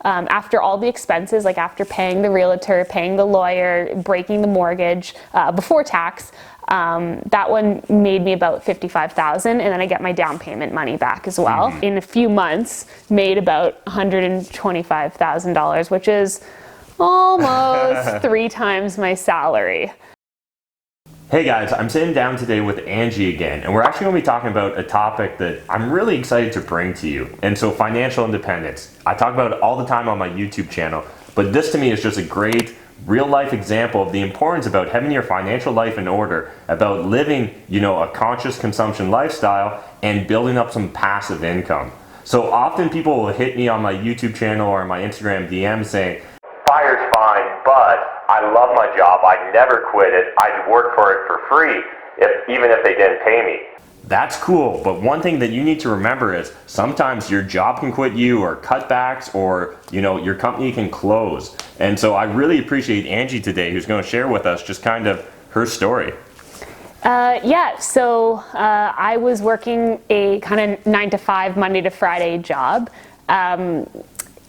After all the expenses, like after paying the realtor, paying the lawyer, breaking the mortgage, before tax, that one made me about $55,000, and then I get my down payment money back as well. In a few months, made about $125,000, which is almost 3 times my salary. Hey guys, I'm sitting down today with Angie again, and we're actually going to be talking about a topic that I'm really excited to bring to you. And so, financial independence. I talk about it all the time on my YouTube channel, but this to me is just a great real life example of the importance about having your financial life in order, about living, a conscious consumption lifestyle and building up some passive income. So often people will hit me on my YouTube channel or my Instagram DM saying, "Fire's fine, but I love my job, I'd never quit it, I'd work for it for free, even if they didn't pay me." That's cool, but one thing that you need to remember is sometimes your job can quit you, or cutbacks, or your company can close. And so I really appreciate Angie today, who's going to share with us just kind of her story. So I was working a kind of 9 to 5 Monday to Friday job.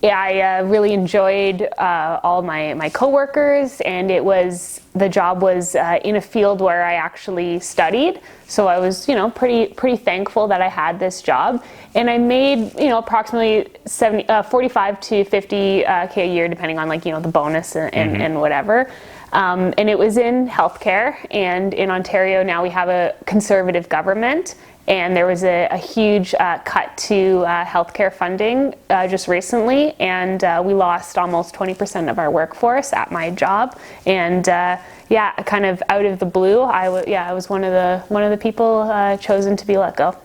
I really enjoyed all my coworkers, and the job was in a field where I actually studied. So I was, pretty thankful that I had this job, and I made, approximately 45 to 50K a year, depending on the bonus and whatever. And it was in healthcare, and in Ontario now we have a conservative government. And there was a huge cut to healthcare funding just recently, and we lost almost 20% of our workforce at my job. And kind of out of the blue, I was one of the people chosen to be let go.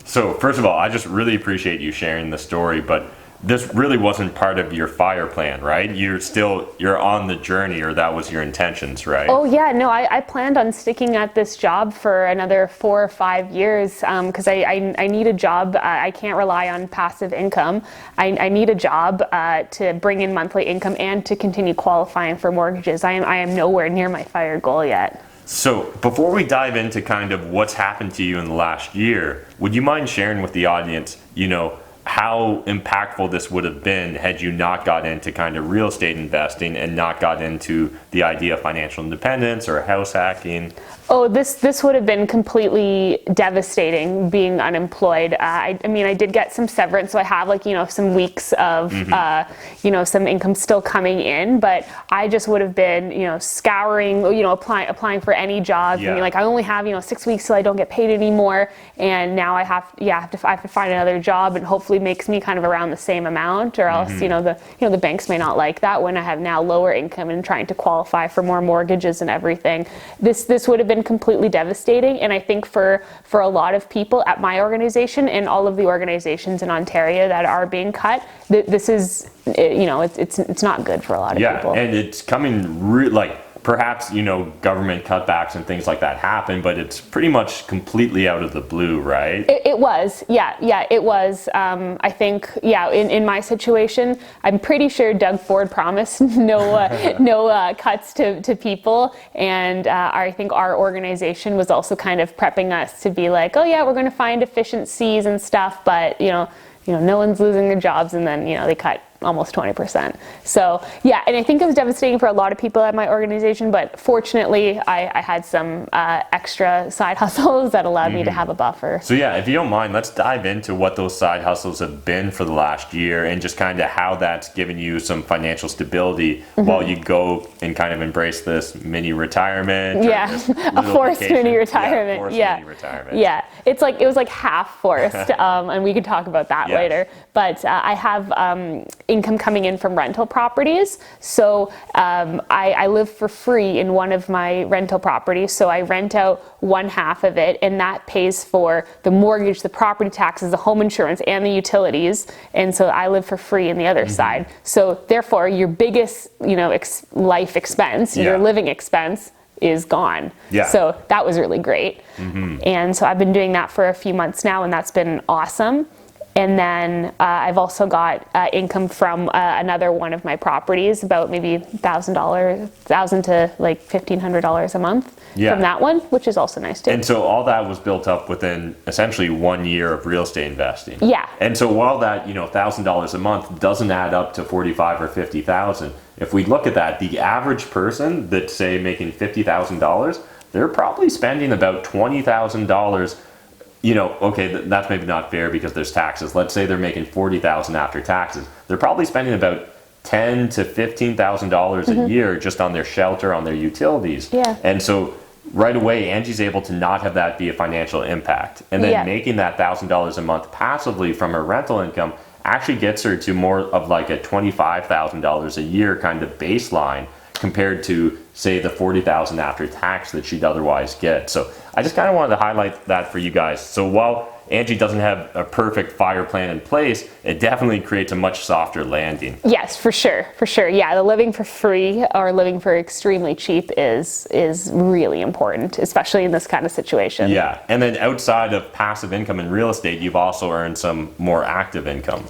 So first of all, I just really appreciate you sharing the story, but this really wasn't part of your FIRE plan, right? You're on the journey, or that was your intentions, right? Oh yeah, no, I planned on sticking at this job for another 4 or 5 years because I need a job. I can't rely on passive income. I need a job to bring in monthly income and to continue qualifying for mortgages. I am nowhere near my FIRE goal yet. So before we dive into kind of what's happened to you in the last year, would you mind sharing with the audience, how impactful this would have been had you not got into kind of real estate investing and not got into the idea of financial independence or house hacking? Oh, this would have been completely devastating, being unemployed. I did get some severance, so I have some weeks of some income still coming in, but I just would have been scouring, applying for any jobs. Yeah. I only have 6 weeks till I don't get paid anymore, and now I have to find another job, and hopefully makes me kind of around the same amount, or else the banks may not like that when I have now lower income and trying to qualify for more mortgages and everything. This would have been completely devastating, and I think for a lot of people at my organization and all of the organizations in Ontario that are being cut, this is it's not good for a lot of people. Yeah, and it's coming perhaps government cutbacks and things like that happen, but it's pretty much completely out of the blue, right? It was, it was. I think, in my situation, I'm pretty sure Doug Ford promised no cuts to people, and I think our organization was also kind of prepping us to be like, oh yeah, we're going to find efficiencies and stuff, but no one's losing their jobs, and then they cut almost 20%. So and I think it was devastating for a lot of people at my organization, but fortunately I had some extra side hustles that allowed me to have a buffer. So if you don't mind, let's dive into what those side hustles have been for the last year, and just kind of how that's given you some financial stability while you go and kind of embrace this mini retirement. A forced mini retirement. Mini retirement. It's it was half forced, and we could talk about that later. But I have income coming in from rental properties. So I live for free in one of my rental properties. So I rent out one half of it, and that pays for the mortgage, the property taxes, the home insurance, and the utilities. And so I live for free in the other side. So therefore, your biggest, life expense, your living expense, is gone. So that was really great. And so I've been doing that for a few months now, and that's been awesome. And then I've also got income from another one of my properties, about maybe $1,000 to like $1,500 a month from that one, which is also nice too. And so all that was built up within essentially 1 year of real estate investing. Yeah. And so while that, $1,000 a month doesn't add up to 45 or 50,000, if we look at that, the average person that's say making $50,000, they're probably spending about $20,000. Okay, that's maybe not fair because there's taxes. Let's say they're making $40,000 after taxes. They're probably spending about $10,000 to $15,000 a year just on their shelter, on their utilities. Yeah. And so right away, Angie's able to not have that be a financial impact. And then making that $1,000 a month passively from her rental income actually gets her to more of like a $25,000 a year kind of baseline compared to, say, the $40,000 after tax that she'd otherwise get. So I just kind of wanted to highlight that for you guys. So while Angie doesn't have a perfect fire plan in place, it definitely creates a much softer landing. Yes, for sure, for sure. Yeah, the living for free or living for extremely cheap is really important, especially in this kind of situation. Yeah, and then outside of passive income in real estate, you've also earned some more active income.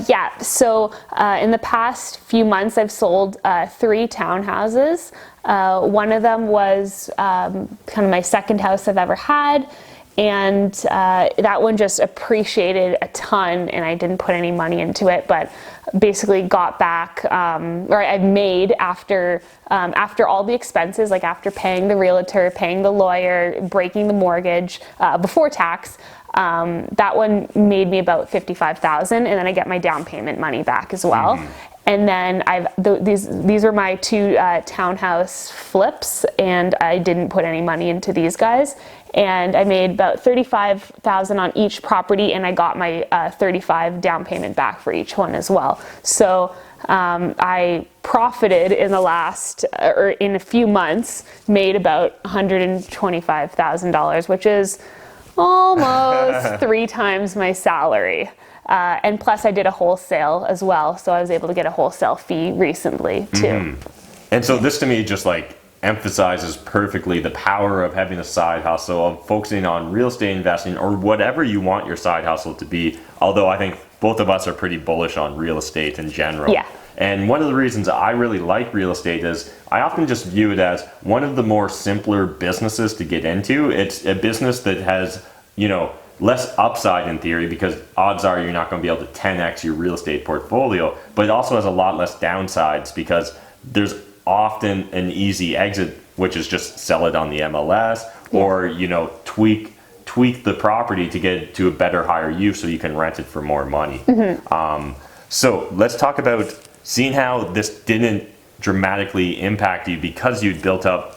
Yeah, so in the past few months, I've sold 3 townhouses. One of them was kind of my second house I've ever had. And that one just appreciated a ton, and I didn't put any money into it, but basically got back, or I've made after all the expenses, like after paying the realtor, paying the lawyer, breaking the mortgage before tax. That one made me about $55,000, and then I get my down payment money back as well. Mm-hmm. And then these are my 2 townhouse flips, and I didn't put any money into these guys. And I made about $35,000 on each property, and I got my $35,000 down payment back for each one as well. So I profited in the last, or in a few months, made about $125,000, which is almost 3 times my salary. And plus I did a wholesale as well, so I was able to get a wholesale fee recently too. Mm-hmm. And so this to me just like emphasizes perfectly the power of having a side hustle, of focusing on real estate investing or whatever you want your side hustle to be. Although I think both of us are pretty bullish on real estate in general. Yeah. And one of the reasons I really like real estate is I often just view it as one of the more simpler businesses to get into. It's a business that has, less upside in theory, because odds are you're not going to be able to 10x your real estate portfolio, but it also has a lot less downsides because there's often an easy exit, which is just sell it on the MLS or, tweak the property to get it to a better, higher use so you can rent it for more money. Mm-hmm. So let's talk about seeing how this didn't dramatically impact you because you'd built up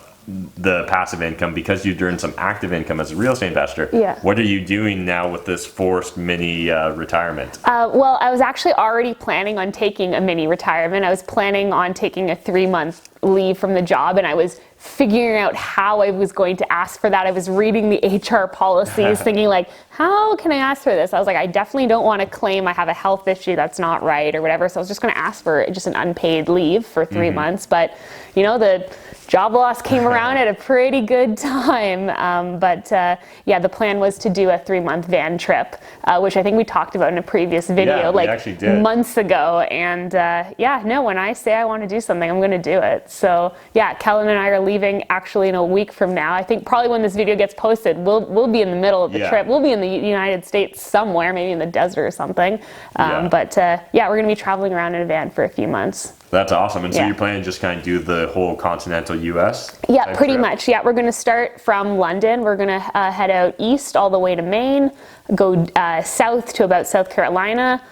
the passive income, because you've earned some active income as a real estate investor. Yeah. What are you doing now with this forced mini retirement? Well, I was actually already planning on taking a mini retirement. I was planning on taking a 3-month leave from the job, and I was figuring out how I was going to ask for that. I was reading the HR policies thinking like, how can I ask for this? I was like, I definitely don't want to claim I have a health issue that's not right or whatever. So I was just going to ask for just an unpaid leave for 3 months. But, the job loss came around at a pretty good time. The plan was to do a 3-month van trip, which I think we talked about in a previous video, months ago. And when I say I want to do something, I'm going to do it. So Kellen and I are leaving actually in a week from now. I think probably when this video gets posted, we'll be in the middle of the trip. We'll be in the United States somewhere, maybe in the desert or something. We're going to be traveling around in a van for a few months. That's awesome. And so you're planning to just kind of do the whole continental US? Yeah, pretty much. Yeah, we're going to start from London. We're going to head out east all the way to Maine, go south to about South Carolina,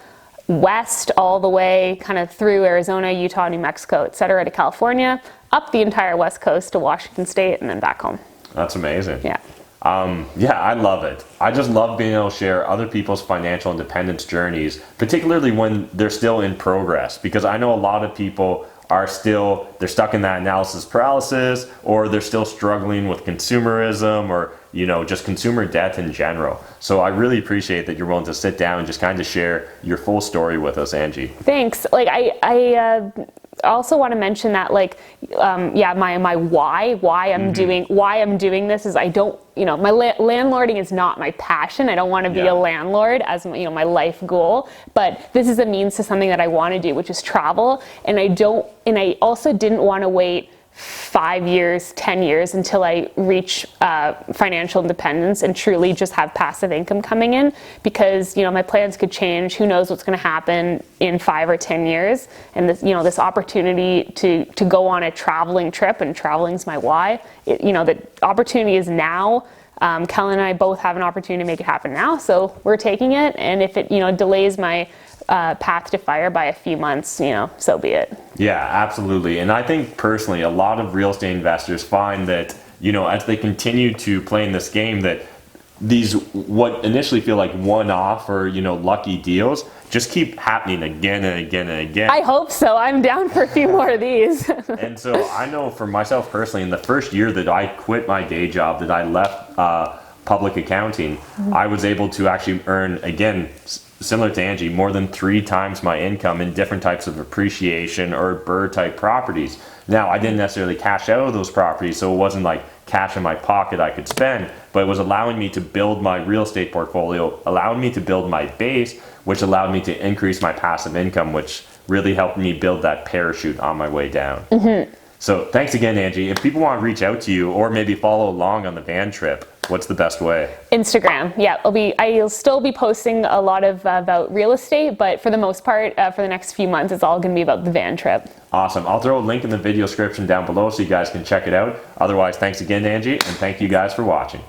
west all the way kind of through Arizona, Utah, New Mexico, et cetera, to California, up the entire west coast to Washington State, and then back home. That's amazing. Yeah. I love it. I just love being able to share other people's financial independence journeys, particularly when they're still in progress, because I know a lot of people they're stuck in that analysis paralysis, or they're still struggling with consumerism or, just consumer debt in general. So I really appreciate that you're willing to sit down and just kind of share your full story with us, Angie. Thanks. also want to mention that, like, my why I'm doing this is I don't, my landlording is not my passion. I don't want to be a landlord as my life goal, but this is a means to something that I want to do, which is travel. And I also didn't want to wait 5 years, 10 years until I reach financial independence and truly just have passive income coming in, because my plans could change. Who knows what's going to happen in 5 or 10 years? And this opportunity to go on a traveling trip, and traveling's my why. The opportunity is now. Kellen and I both have an opportunity to make it happen now, so we're taking it. And if it delays my path to fire by a few months, so be it. Yeah, absolutely. And I think personally, a lot of real estate investors find that, as they continue to play in this game, that these what initially feel like one-off or, lucky deals just keep happening again and again and again. I hope so. I'm down for a few more of these. And so I know for myself personally, in the first year that I quit my day job, that I left public accounting, I was able to actually earn, again, similar to Angie, more than 3 times my income in different types of appreciation or BRRRR type properties. Now, I didn't necessarily cash out of those properties, so it wasn't like cash in my pocket I could spend, but it was allowing me to build my real estate portfolio, allowing me to build my base, which allowed me to increase my passive income, which really helped me build that parachute on my way down. So thanks again, Angie. If people want to reach out to you or maybe follow along on the van trip, what's the best way? Instagram. Yeah, I'll still be posting a lot of about real estate, but for the most part, for the next few months, it's all going to be about the van trip. Awesome. I'll throw a link in the video description down below so you guys can check it out. Otherwise, thanks again, Angie, and thank you guys for watching.